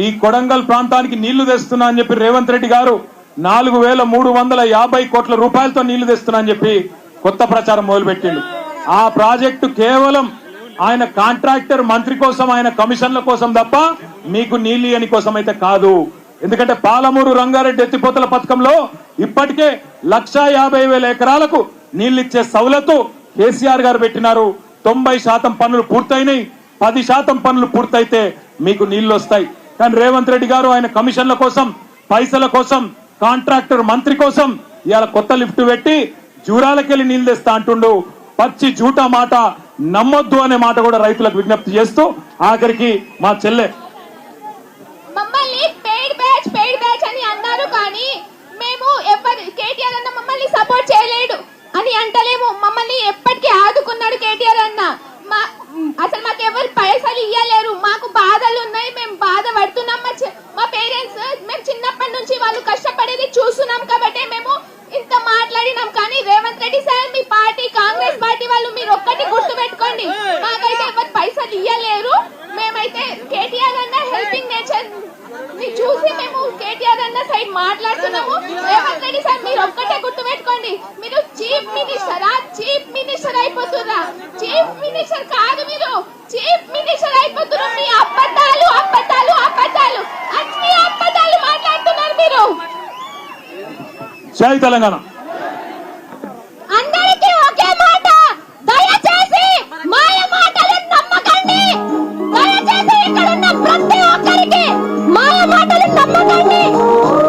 ఈ కొడంగల్ ప్రాంతానికి నీళ్లు తెస్తున్నా అని చెప్పి రేవంత్ రెడ్డి గారు 4,350 కోట్ల రూపాయలతో నీళ్లు తెస్తున్నా అని చెప్పి కొత్త ప్రచారం మొదలుపెట్టిండు. ఆ ప్రాజెక్టు కేవలం ఆయన కాంట్రాక్టర్ మంత్రి కోసం, ఆయన కమిషన్ల కోసం తప్ప మీకు నీళ్లు ఇయ్యని కోసం అయితే కాదు. ఎందుకంటే పాలమూరు రంగారెడ్డి ఎత్తిపోతల పథకంలో ఇప్పటికే 1,50,000 ఎకరాలకు నీళ్లిచ్చే సౌలతు కేసీఆర్ గారు పెట్టినారు. 90% పనులు పూర్తయినాయి. 10% పనులు పూర్తయితే మీకు నీళ్లు వస్తాయి. కానీ రేవంత్ రెడ్డి గారు ఆయన కమిషన్ల కోసం, పైసల కోసం, కాంట్రాక్టర్ మంత్రి కోసం ఇవాళ కొత్త లిఫ్ట్ పెట్టి జూరాలకెళ్ళి నీళ్లు తెస్తా అంటుండు. పచ్చి జూటా మాట నమ్మొద్దు అనే మాట కూడా రైతులకు విజ్ఞప్తి చేస్తూ ఆఖరికి మా చెల్లె మమ్మల్ని పెయిడ్ బ్యాచ్ అని అన్నారు. కానీ మేము కేటీఆర్ అన్న మమ్మల్ని సపోర్ట్ చేయలేడు అని అంటలేము. మమ్మల్ని ఎప్పటికీ ఆదుకున్నాడు కేటీఆర్ అన్న. అసలు మాకు ఎవరు పైసలు ఇయ్యలేరు. మాకు బాధలు ఉన్నాయి, మేము బాధ పడుతున్నాం. మా పేరెంట్స్ మేము చిన్నప్పటి నుంచి వాళ్ళు కష్టపడేది చూస్తున్నాం కాబట్టి మేము ఇంత మాట్లాడినాం. కానీ రేవంత్ రెడ్డి సార్, మీ పార్టీ కాంగ్రెస్ పార్టీ వాళ్ళు మీరు ఒక్కటి గుర్తు పెట్టుకోండి, మాకైతే ఎవరు పైసలు ఇయ్యలేరు. మేమైతే కేటీఆర్ అన్న హెల్పింగ్ నేచర్ ని చూసి మేము కేటీఆర్ అన్న సైడ్ మాట్లాడుతున్నాము. రేవంత్ రెడ్డి సార్ మీరు ఒక్కటే గుర్తు పెట్టుకోండి, మీరు చీఫ్ మినిస్టర్ అయిపోతున్నా. చీఫ్ మినిస్టర్ కాదు, మీరు చీఫ్ మినిస్టర్ అయిపోతున్నారు. మీ అబద్ధాలు అన్ని అబద్ధాలు మాట్లాడుతున్నారు మీరు. జై తెలంగాణ.